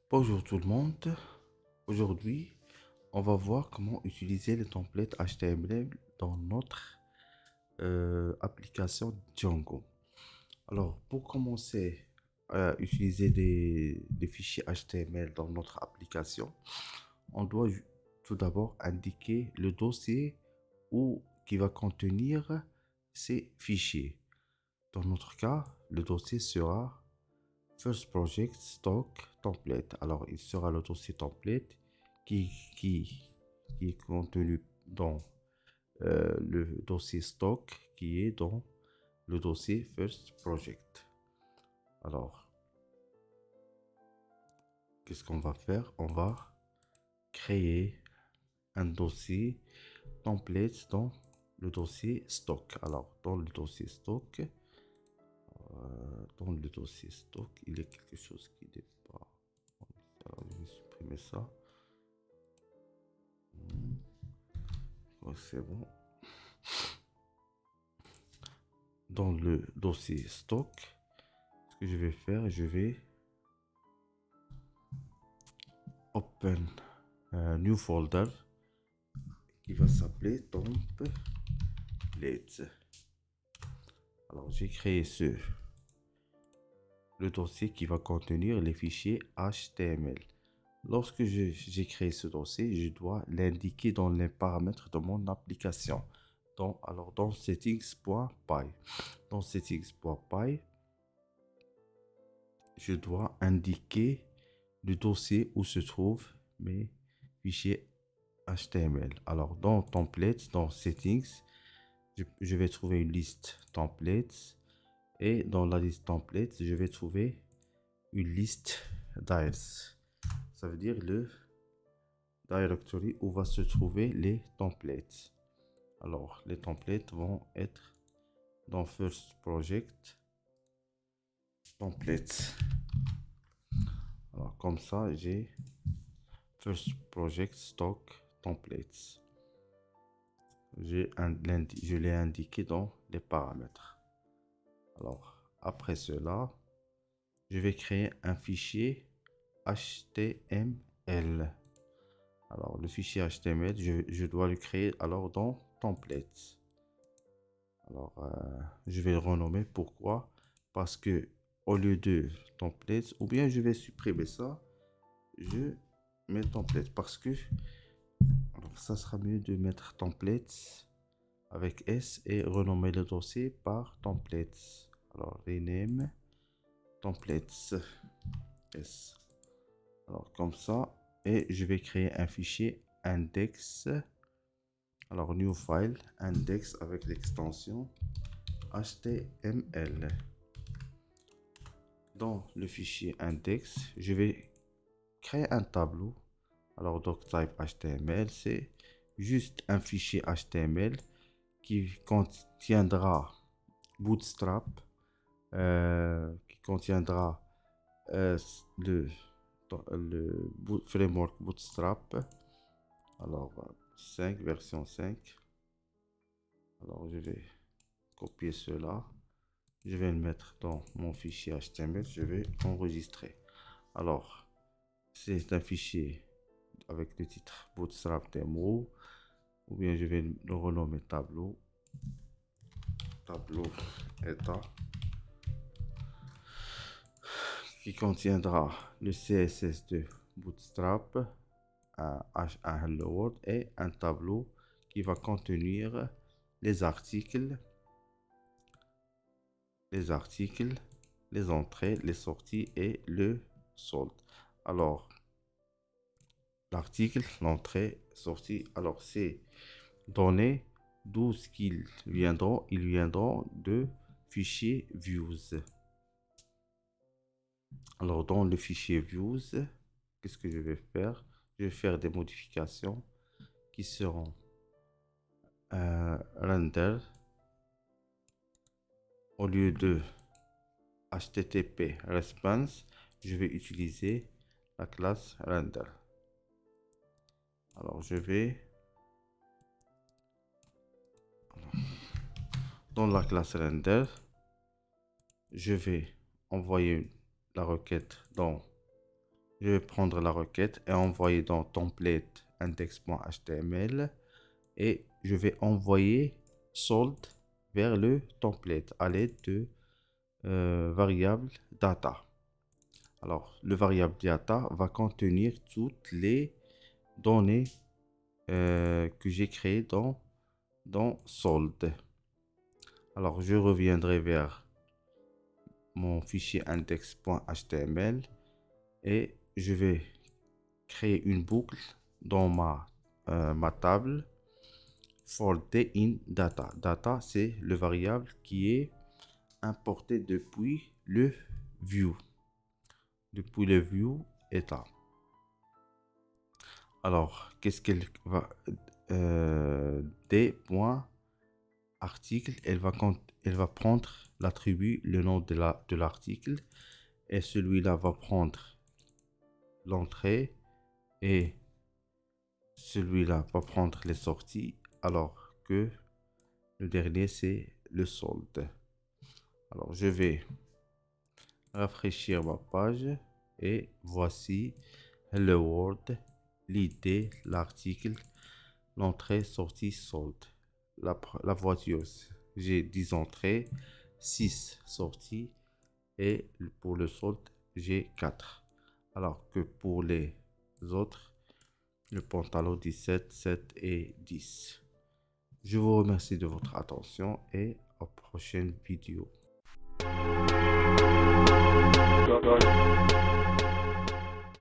Bonjour tout le monde. Aujourd'hui, on va voir comment utiliser les templates HTML dans notre application Django. Alors, pour commencer à utiliser des fichiers HTML dans notre application, on doit tout d'abord indiquer le dossier qui va contenir ces fichiers. Dans notre cas, le dossier sera First Project Stock Template. Alors, il sera le dossier template qui, qui, qui est contenu dans le dossier stock qui est dans le dossier First Project. Alors, qu'est-ce qu'on va faire? On va créer un dossier template dans le dossier stock. Alors, dans le dossier stock, il y a quelque chose qui n'est pas. Alors, je vais supprimer ça. Oh, c'est bon. Dans le dossier stock, ce que je vais faire, je vais open un new folder qui va s'appeler templates. Alors, j'ai créé le dossier qui va contenir les fichiers HTML. Lorsque j'ai créé ce dossier, je dois l'indiquer dans les paramètres de mon application. Dans settings.py. Dans settings.py, je dois indiquer le dossier où se trouvent mes fichiers HTML. Alors, dans templates, dans settings, je vais trouver une liste templates. Et dans la liste templates, je vais trouver une liste dirs. Ça veut dire le directory où va se trouver les templates. Alors, les templates vont être dans First Project Templates. Alors, comme ça, j'ai First Project Stock Templates. Je l'ai indiqué dans les paramètres. Alors, après cela, je vais créer un fichier HTML. Alors, le fichier HTML, je dois le créer alors dans Templates. Alors, je vais le renommer. Pourquoi? Parce que au lieu de Templates, ou bien je vais supprimer ça, je mets Templates parce que alors, ça sera mieux de mettre Templates avec S et renommer le dossier par Templates. Alors, rename Templates S. Alors, comme ça, et je vais créer un fichier index. Alors, new file, index avec l'extension HTML. Dans le fichier index, je vais créer un tableau. Alors, doctype HTML, c'est juste un fichier HTML qui contiendra Bootstrap, qui contiendra le framework Bootstrap. Alors, 5, version 5. Alors, je vais copier cela. Je vais le mettre dans mon fichier HTML. Je vais enregistrer. Alors, c'est un fichier avec le titre Bootstrap Demo. Ou bien je vais le renommer tableau. Tableau état. Qui contiendra le CSS de Bootstrap, un Hello World et un tableau qui va contenir les articles, les entrées, les sorties et le solde. Alors, l'article, l'entrée, sortie, alors ces données, d'où qu'ils viendront, ils viendront de fichier views. Alors, dans le fichier views, qu'est-ce que je vais faire? Je vais faire des modifications qui seront render au lieu de HTTP response, je vais utiliser la classe render. Alors, je vais dans la classe render, je vais envoyer la requête dans... Je vais prendre la requête et envoyer dans template index.html et je vais envoyer solde vers le template à l'aide de variable data. Alors, le variable data va contenir toutes les données que j'ai créées dans solde. Alors, je reviendrai vers mon fichier index.html et je vais créer une boucle dans ma table for the in data. Data, c'est le variable qui est importé depuis le view. Depuis le view état. Alors, qu'est-ce qu'elle va... des.article, elle va prendre l'attribut, le nom de l'article, et celui-là va prendre l'entrée et celui-là va prendre les sorties, alors que le dernier c'est le solde. Alors je vais rafraîchir ma page et voici Hello World, l'idée, l'article, l'entrée, sortie, solde. La voiture, j'ai 10 entrées, 6 sorties et pour le solde j'ai 4. Alors que pour les autres, le pantalon 17, 7 et 10. Je vous remercie de votre attention et à la prochaine vidéo.